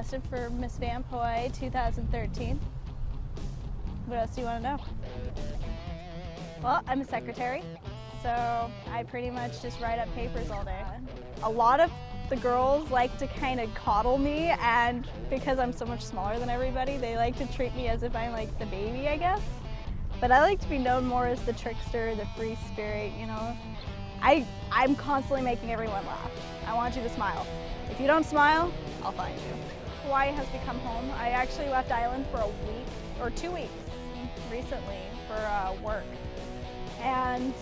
contestant for Miss Vamp Hawaii 2013. What else do you want to know? Well, I'm a secretary, so I pretty much just write up papers all day. A lot of the girls like to kind of coddle me, and because I'm so much smaller than everybody, they like to treat me as if I'm like the baby, I guess. But I like to be known more as the trickster, the free spirit, you know. I'm constantly making everyone laugh. I want you to smile. If you don't smile, I'll find you. Hawaii has become home. I actually left Island for a week, or 2 weeks recently for work. And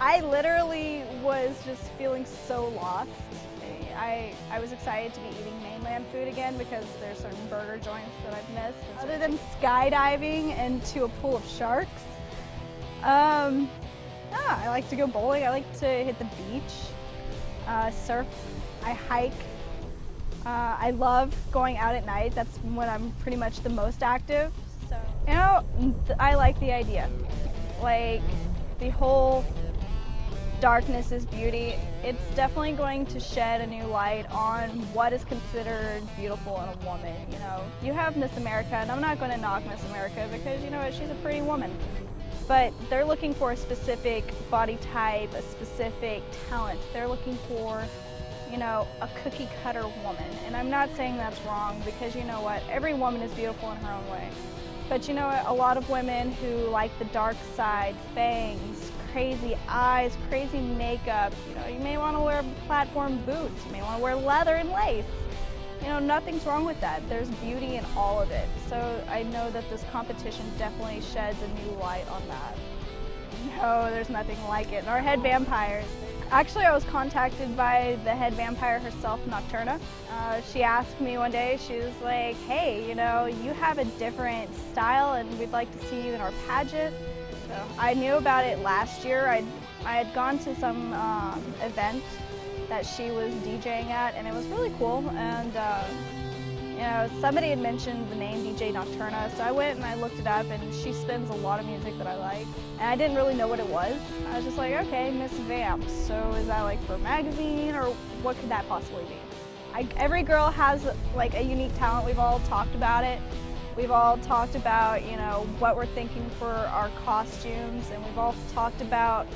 I literally was just feeling so lost. I was excited to be eating mainland food again because there's certain burger joints that I've missed. Other than skydiving into a pool of sharks, I like to go bowling, I like to hit the beach, surf, I hike. I love going out at night. That's when I'm pretty much the most active. So, you know, I like the idea. Like, the whole darkness is beauty. It's definitely going to shed a new light on what is considered beautiful in a woman. You know, you have Miss America, and I'm not going to knock Miss America because, you know what, she's a pretty woman. But they're looking for a specific body type, a specific talent. They're looking for, you know, a cookie cutter woman. And I'm not saying that's wrong because, you know what, every woman is beautiful in her own way. But you know what, a lot of women who like the dark side, fangs, crazy eyes, crazy makeup, you know, you may want to wear platform boots, you may want to wear leather and lace. You know, nothing's wrong with that. There's beauty in all of it. So I know that this competition definitely sheds a new light on that. No, there's nothing like it. And our head vampires. Actually, I was contacted by the head vampire herself, Nocturna. She asked me one day, she was like, hey, you know, you have a different style and we'd like to see you in our pageant. So I knew about it last year. I had gone to some event that she was DJing at, and it was really cool. And you know, somebody had mentioned the name DJ Nocturna, so I went and I looked it up, and she spins a lot of music that I like. And I didn't really know what it was. I was just like, okay, Miss Vamp. So is that like for a magazine, or what could that possibly be? Every girl has like a unique talent. We've all talked about it. We've all talked about, you know, what we're thinking for our costumes, and we've all talked about,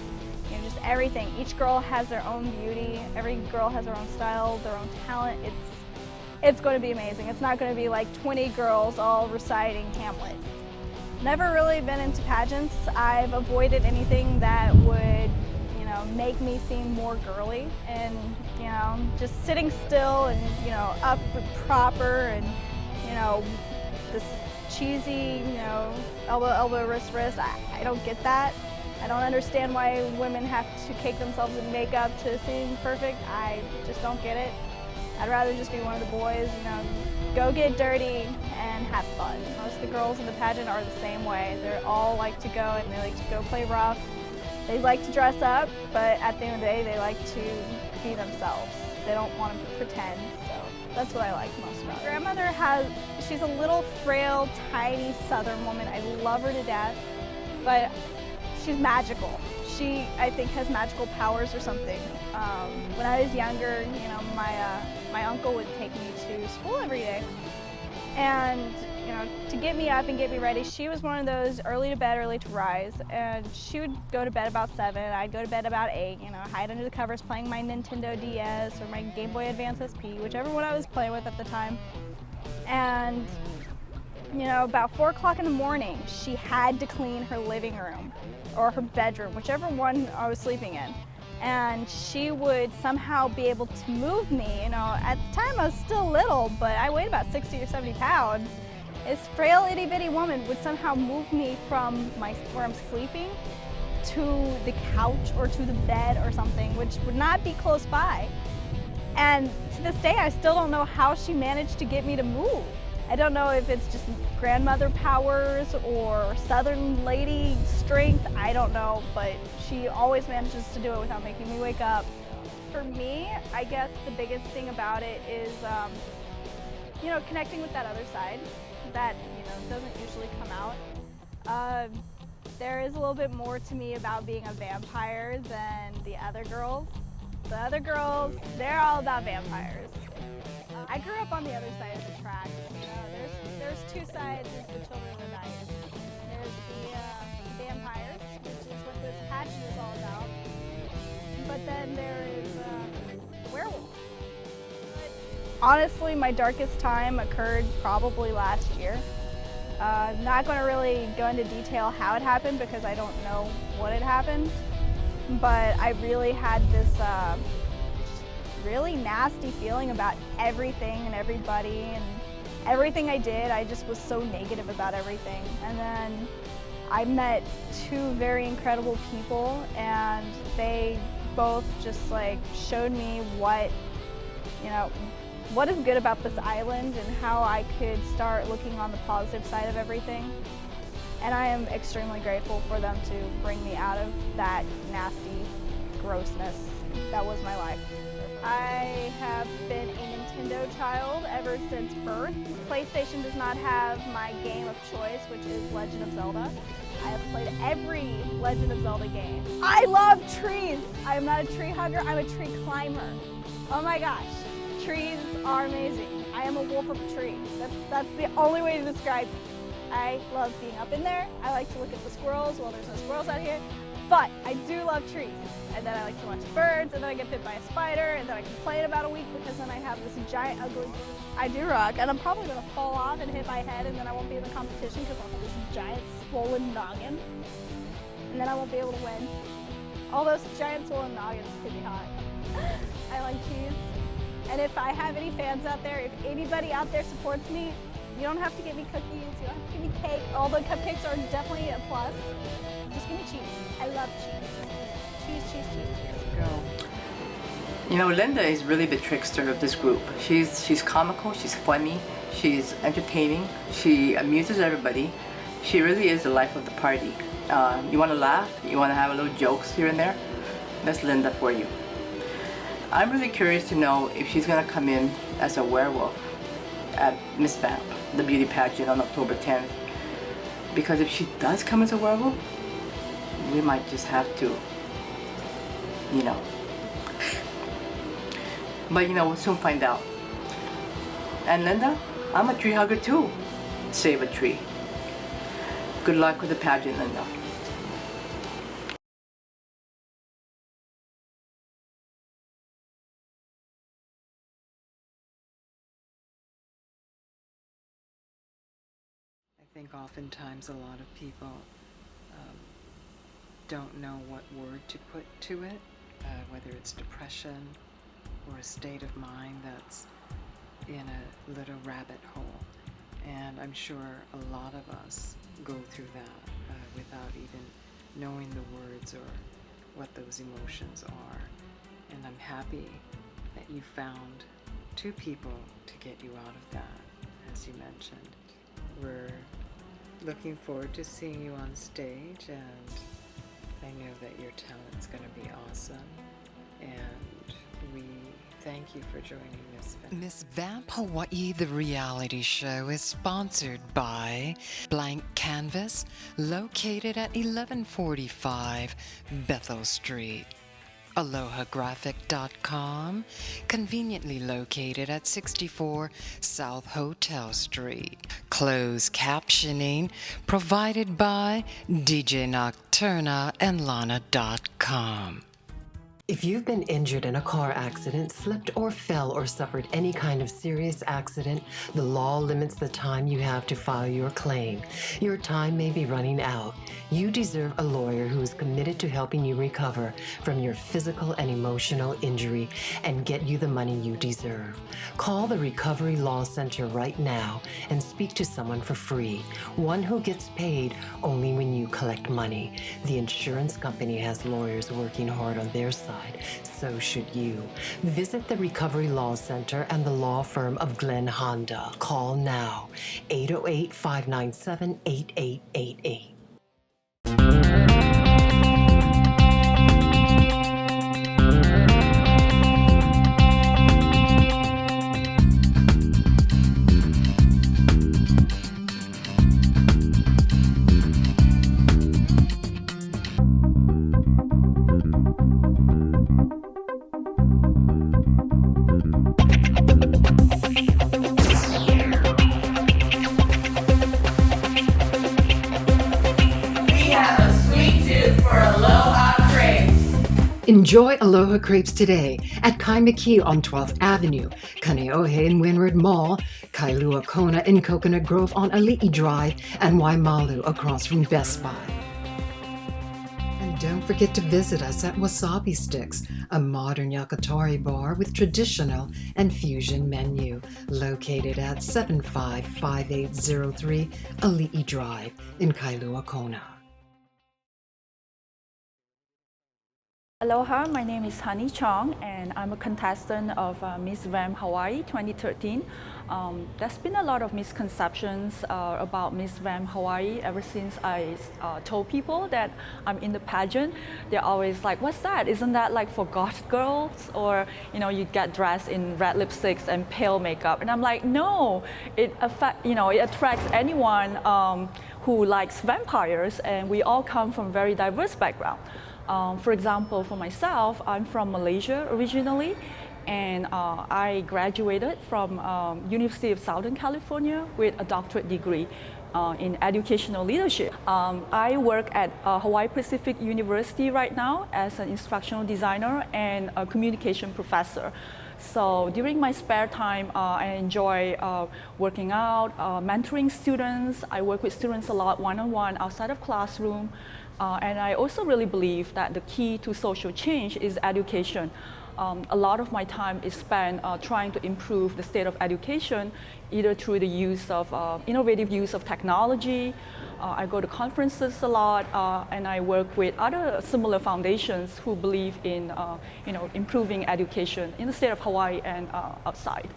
you know, just everything. Each girl has their own beauty. Every girl has their own style, their own talent. It's going to be amazing. It's not going to be like 20 girls all reciting Hamlet. Never really been into pageants. I've avoided anything that would, you know, make me seem more girly, and, you know, just sitting still and, you know, up proper, and, you know, this cheesy, you know, elbow, wrist. I don't get that. I don't understand why women have to cake themselves in makeup to seem perfect. I just don't get it. I'd rather just be one of the boys, you know, go get dirty and have fun. Most of the girls in the pageant are the same way. They all like to go and they like to go play rough. They like to dress up, but at the end of the day, they like to be themselves. They don't want to pretend, so that's what I like most about her. Grandmother she's a little frail, tiny Southern woman. I love her to death, but she's magical. She, I think, has magical powers or something. When I was younger, you know, my uncle would take me to school every day. And, you know, to get me up and get me ready, she was one of those early to bed, early to rise. And she would go to bed about 7, I'd go to bed about 8, you know, hide under the covers playing my Nintendo DS or my Game Boy Advance SP, whichever one I was playing with at the time. And, you know, about 4 o'clock in the morning, she had to clean her living room or her bedroom, whichever one I was sleeping in. And she would somehow be able to move me. You know, at the time I was still little, but I weighed about 60 or 70 pounds. This frail itty bitty woman would somehow move me from where I'm sleeping to the couch or to the bed or something, which would not be close by. And to this day, I still don't know how she managed to get me to move. I don't know if it's just grandmother powers or Southern lady strength, I don't know, but she always manages to do it without making me wake up. For me, I guess the biggest thing about it is, you know, connecting with that other side that, you know, doesn't usually come out. There is a little bit more to me about being a vampire than the other girls. The other girls, they're all about vampires. I grew up on the other side of the tracks. There's two sides of the Children of the Night. There's the vampires, which is what this pageant is all about. But then there is werewolves. Honestly, my darkest time occurred probably last year. Not going to really go into detail how it happened because I don't know what had happened. But I really had this really nasty feeling about everything and everybody and everything I did. I just was so negative about everything. And then I met two very incredible people, and they both just like showed me what is good about this island and how I could start looking on the positive side of everything. And I am extremely grateful for them to bring me out of that nasty grossness that was my life. I have been a Nintendo child ever since birth. PlayStation does not have my game of choice, which is Legend of Zelda. I have played every Legend of Zelda game. I love trees. I am not a tree hugger, I'm a tree climber. Oh my gosh, trees are amazing. I am a wolf of a tree. That's the only way to describe me. I love being up in there. I like to look at the squirrels. Well, there's no squirrels out here, but I do love trees. And then I like to watch birds, and then I get bit by a spider, and then I complain about a week because then I have this giant ugly, I do rock, and I'm probably gonna fall off and hit my head, and then I won't be in the competition because I'll have this giant swollen noggin, and then I won't be able to win. All those giant swollen noggins could be hot. I like cheese. And if I have any fans out there, if anybody out there supports me, you don't have to give me cookies, you don't have to give me cake. All the cupcakes are definitely a plus. Just give me cheese. I love cheese. Cheese, cheese, cheese, cheese. Go. You know, Linda is really the trickster of this group. She's comical, she's funny, she's entertaining, she amuses everybody. She really is the life of the party. You want to laugh, you want to have a little jokes here and there, that's Linda for you. I'm really curious to know if she's going to come in as a werewolf at Miss Vamp, the beauty pageant on October 10th. Because if she does come as a werewolf, we might just have to, you know. But you know, we'll soon find out. And Linda, I'm a tree hugger too. Save a tree. Good luck with the pageant, Linda. I think oftentimes a lot of people don't know what word to put to it, whether it's depression or a state of mind that's in a little rabbit hole. And I'm sure a lot of us go through that without even knowing the words or what those emotions are. And I'm happy that you found two people to get you out of that, as you mentioned. We're looking forward to seeing you on stage, and I know that your talent's going to be awesome, and we thank you for joining Miss Vamp. Miss Vamp Hawaii, the reality show, is sponsored by Blank Canvas, located at 1145 Bethel Street. AlohaGraphic.com, conveniently located at 64 South Hotel Street. Closed captioning provided by DJ Nocturna and Lana.com. If you've been injured in a car accident, slipped or fell or suffered any kind of serious accident, the law limits the time you have to file your claim. Your time may be running out. You deserve a lawyer who is committed to helping you recover from your physical and emotional injury and get you the money you deserve. Call the Recovery Law Center right now and speak to someone for free, one who gets paid only when you collect money. The insurance company has lawyers working hard on their side. So should you. Visit the Recovery Law Center and the law firm of Glenn Honda. Call now, 808-597-8888. Enjoy Aloha Crepes today at Kaimaki on 12th Avenue, Kaneohe in Windward Mall, Kailua Kona in Coconut Grove on Ali'i Drive, and Waimalu across from Best Buy. And don't forget to visit us at Wasabi Sticks, a modern yakitori bar with traditional and fusion menu, located at 755803 Ali'i Drive in Kailua Kona. Aloha, my name is Honey Chong and I'm a contestant of Miss Vamp Hawaii 2013. There's been a lot of misconceptions about Miss Vamp Hawaii ever since I told people that I'm in the pageant. They're always like, what's that? Isn't that like for goth girls? Or, you know, you get dressed in red lipsticks and pale makeup. And I'm like, no, it attracts anyone who likes vampires, and we all come from very diverse backgrounds. For example, for myself, I'm from Malaysia originally, and I graduated from University of Southern California with a doctorate degree in educational leadership. I work at Hawaii Pacific University right now as an instructional designer and a communication professor. So during my spare time, I enjoy working out, mentoring students. I work with students a lot one-on-one outside of classroom. And I also really believe that the key to social change is education. A lot of my time is spent trying to improve the state of education, either through the use of innovative use of technology. I go to conferences a lot, and I work with other similar foundations who believe in improving education in the state of Hawaii and outside.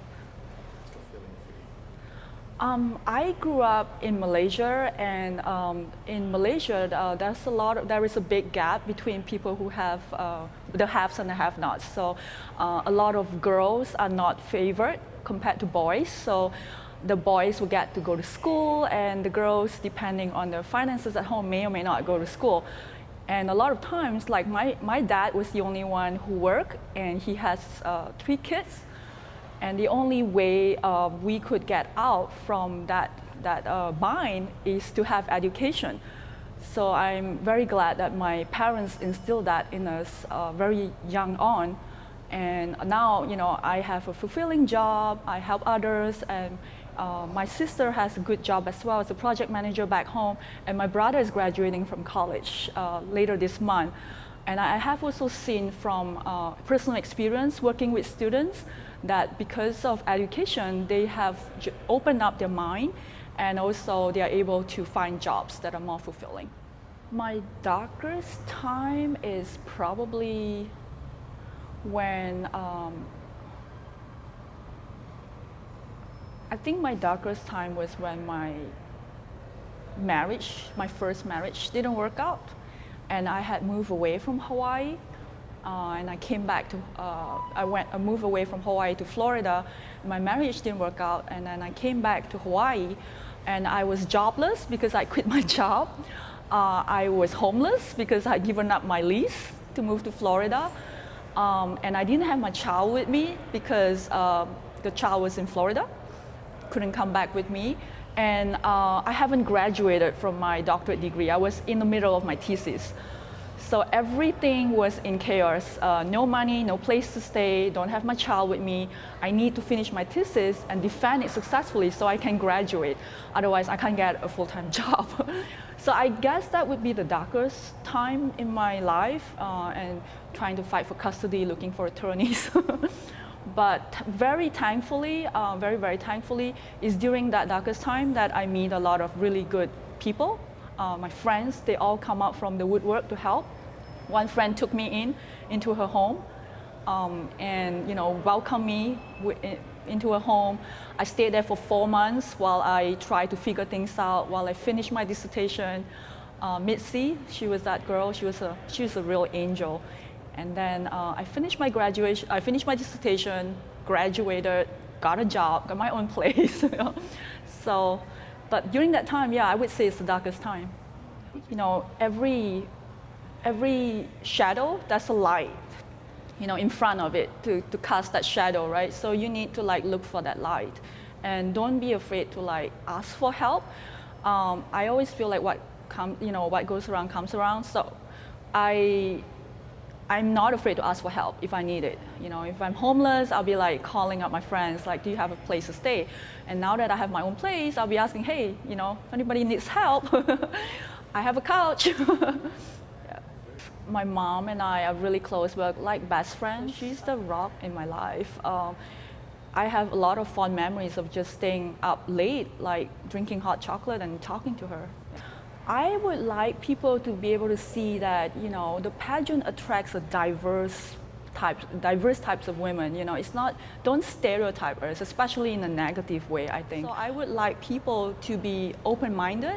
I grew up in Malaysia, and in Malaysia, there is a big gap between people who have the haves and the have-nots. So a lot of girls are not favored compared to boys. So the boys will get to go to school, and the girls, depending on their finances at home, may or may not go to school. And a lot of times, like my dad was the only one who worked, and he has 3 kids. And the only way we could get out from that bind is to have education. So I'm very glad that my parents instilled that in us very young on. And now, I have a fulfilling job, I help others, and my sister has a good job as well as a project manager back home, and my brother is graduating from college later this month. And I have also seen from personal experience working with students that because of education, they have opened up their mind, and also they are able to find jobs that are more fulfilling. My darkest time is probably when, I think my darkest time was when my first marriage didn't work out. And I had moved away from Hawaii, and I came back to, I moved away from Hawaii to Florida. My marriage didn't work out, and then I came back to Hawaii, and I was jobless because I quit my job. I was homeless because I'd given up my lease to move to Florida. And I didn't have my child with me because the child was in Florida, couldn't come back with me. And I haven't graduated from my doctorate degree. I was in the middle of my thesis. So everything was in chaos. No money, no place to stay, don't have my child with me. I need to finish my thesis and defend it successfully so I can graduate. Otherwise, I can't get a full-time job. So I guess that would be the darkest time in my life, and trying to fight for custody, looking for attorneys. But very thankfully, very thankfully, is during that darkest time that I meet a lot of really good people. My friends, they all come out from the woodwork to help. One friend took me into her home, and welcomed me into her home. I stayed there for 4 months while I tried to figure things out, while I finished my dissertation. Mitzi, she was that girl. She was a real angel. And then I finished my graduation. I finished my dissertation, graduated, got a job, got my own place. So, but during that time, yeah, I would say it's the darkest time. Every shadow, that's a light, in front of it to cast that shadow, right? So you need to look for that light, and don't be afraid to ask for help. I always feel like what goes around comes around. So I I'm not afraid to ask for help if I need it. You know, if I'm homeless, I'll be like calling up my friends, like, do you have a place to stay? And now that I have my own place, I'll be asking, hey, you know, if anybody needs help, I have a couch. Yeah. My mom and I are really close. We're like best friends. She's the rock in my life. I have a lot of fond memories of just staying up late, like drinking hot chocolate and talking to her. I would like people to be able to see that, you know, the pageant attracts a diverse types of women. You know, it's not, don't stereotype us, especially in a negative way, I think. So I would like people to be open-minded.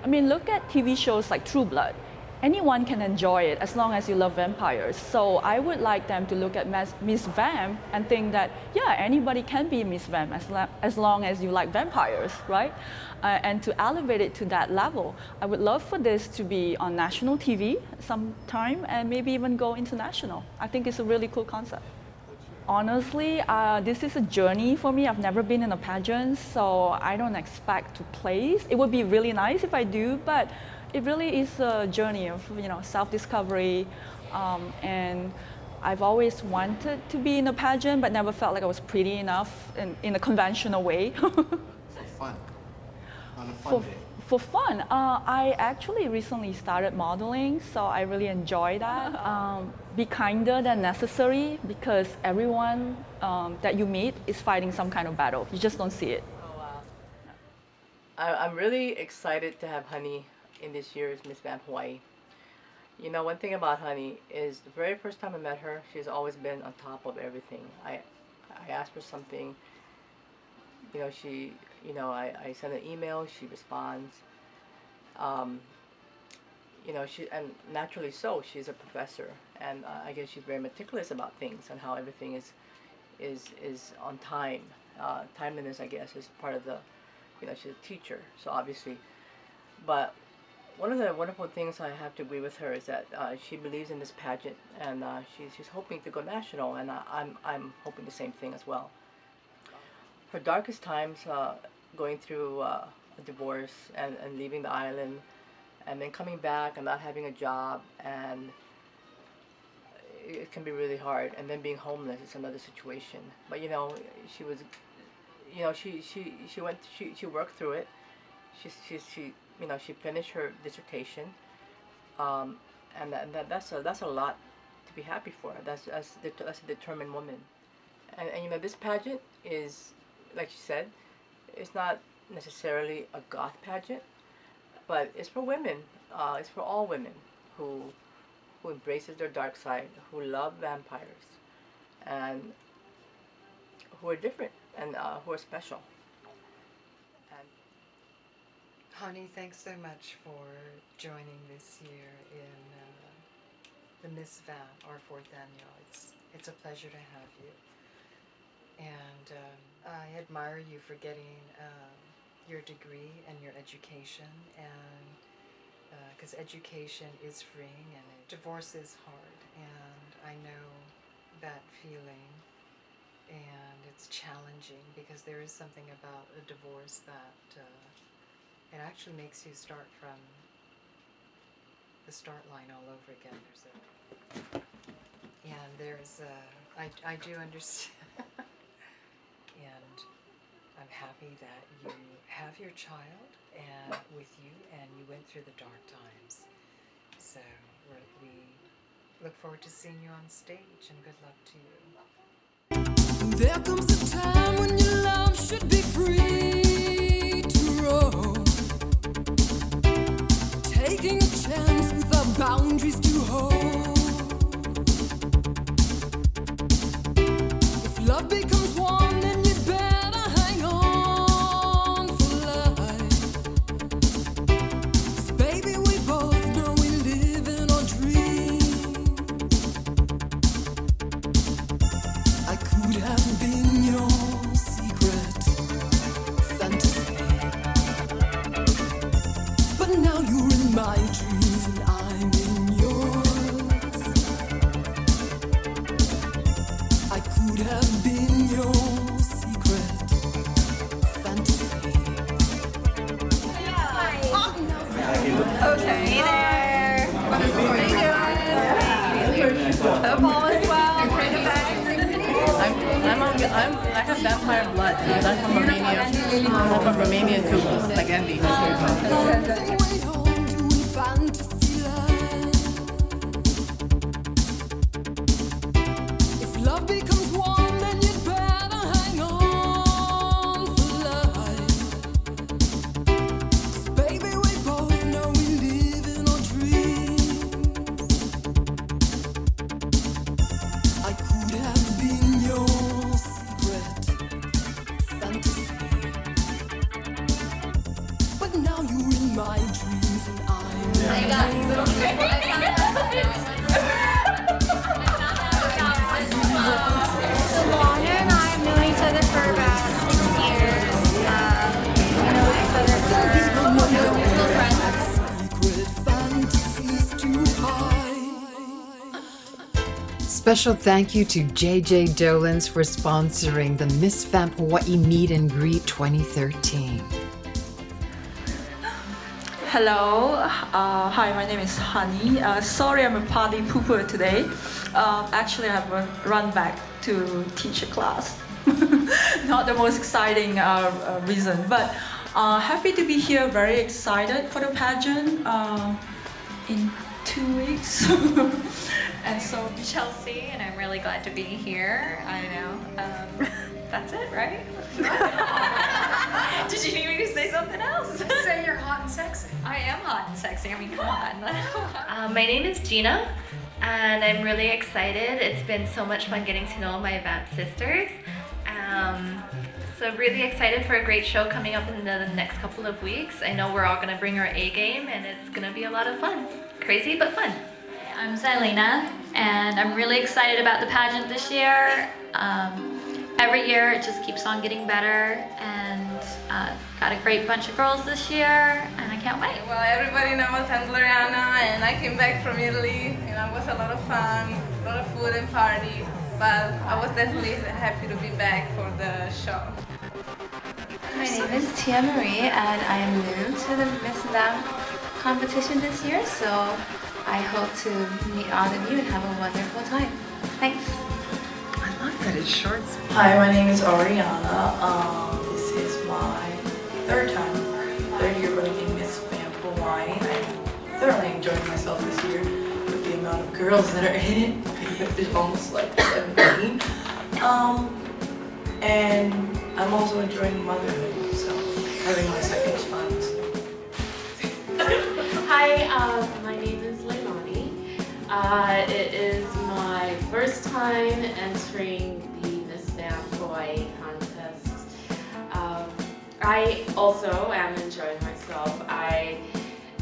I mean, look at TV shows like True Blood. Anyone can enjoy it as long as you love vampires. So I would like them to look at Miss Vamp and think that, yeah, anybody can be Miss Vamp as long as you like vampires, right? And to elevate it to that level. I would love for this to be on national TV sometime and maybe even go international. I think it's a really cool concept. Honestly, this is a journey for me. I've never been in a pageant, so I don't expect to place. It would be really nice if I do, but it really is a journey of, you know, self-discovery, and I've always wanted to be in a pageant, but never felt like I was pretty enough in a conventional way. For fun. On a fun day. For fun, I actually recently started modeling, so I really enjoy that. Be kinder than necessary, because everyone that you meet is fighting some kind of battle. You just don't see it. Oh, wow. I'm really excited to have Honey in this year's Miss Vamp Hawaii. You know, one thing about Honey is the very first time I met her, she's always been on top of everything. I asked for something, you know, she, you know, I send an email, she responds. You know, and naturally so, she's a professor, and I guess she's very meticulous about things and how everything is on time. Timeliness, I guess, is part of the, you know, she's a teacher, so obviously. But one of the wonderful things I have to agree with her is that she believes in this pageant, and she's hoping to go national, and I'm hoping the same thing as well. Her darkest times, going through a divorce and leaving the island, and then coming back and not having a job, and it can be really hard, and then being homeless is another situation. But you know, she was, you know, she worked through it. She you know, she finished her dissertation, and that's a lot to be happy for. That's a determined woman, and you know, this pageant is, like she said, it's not necessarily a goth pageant, but it's for women. It's for all women who embraces their dark side, who love vampires, and who are different, and who are special. Honey, thanks so much for joining this year in the Miss Vamp, our 4th annual. It's a pleasure to have you. And I admire you for getting your degree and your education, and because education is freeing and divorce is hard, and I know that feeling, and it's challenging because there is something about a divorce that it actually makes you start from the start line all over again. I do understand. And I'm happy that you have your child and with you, and you went through the dark times. So we look forward to seeing you on stage, and good luck to you. There comes a time when your love should be free to roam, taking a chance without boundaries to hold. If love becomes one, then you better hang on for life. 'Cause baby, we both know we live in our dreams. I could have been your secret fantasy, but now you're in my dreams and I'm in yours. I could have been your secret fantasy. Okay. Hey there. What are you doing? vampire blood because I'm from Romania. I'm from Romania too, like Andy. If love becomes warm, then you'd better hang on for life. 'Cause baby, we both know we live in our dreams. I could have been your secret fantasy, but now you're in my dreams and I'm Lana and I have known each other for about 6 years. We know each other for mutual friends. secret fantasies to hide. Special thank you to JJ Dolans for sponsoring the Miss Vamp Hawaii Meet and Greet 2013. Hello, hi, my name is Honey. Sorry I'm a party pooper today. Actually, I have run back to teach a class. Not the most exciting reason, but happy to be here, very excited for the pageant in 2 weeks. And so Chelsea, and I'm really glad to be here. I know. That's it, right? Did you need me to say something else? Say you're hot and sexy. I am hot and sexy. I mean, come on. My name is Gina, and I'm really excited. It's been so much fun getting to know my Vamp sisters. So really excited for a great show coming up in the next couple of weeks. I know we're all gonna bring our A game, and it's gonna be a lot of fun. Crazy, but fun. I'm Saldania, and I'm really excited about the pageant this year. Every year it just keeps on getting better, and got a great bunch of girls this year, and I can't wait. Well, everybody knows I'm Lana, and I came back from Italy. You know, it was a lot of fun, a lot of food and party, but I was definitely happy to be back for the show. My name is Tia Marie, and I am new to the Miss Vamp competition this year, so I hope to meet all of you and have a wonderful time. Thanks. I love that it's short. Hi, my name is Ariana. This is my third year running in Miss Vamp Hawaii. I'm thoroughly enjoying myself this year with the amount of girls that are in it. There's almost like 17. And I'm also enjoying motherhood, so having my second child. Hi, my name is Lana. It is my first time entering the Miss Vamp Hawaii contest. I also am enjoying myself. I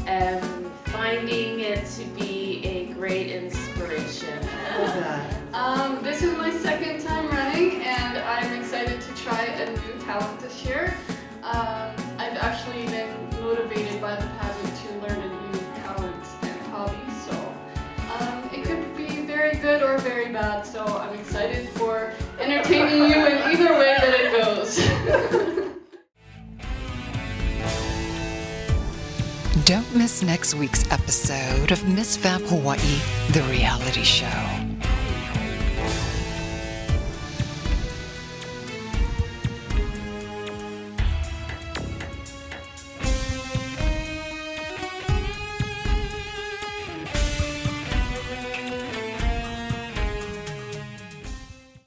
am finding it to be a great inspiration. This is my second time running, and I'm excited to try a new talent this year. I've actually been motivated by the pageant to learn a new talent and hobby, so it could be very good or very bad, so I'm excited for entertaining you in either way that it goes. Don't miss next week's episode of Miss Vamp Hawaii, the reality show.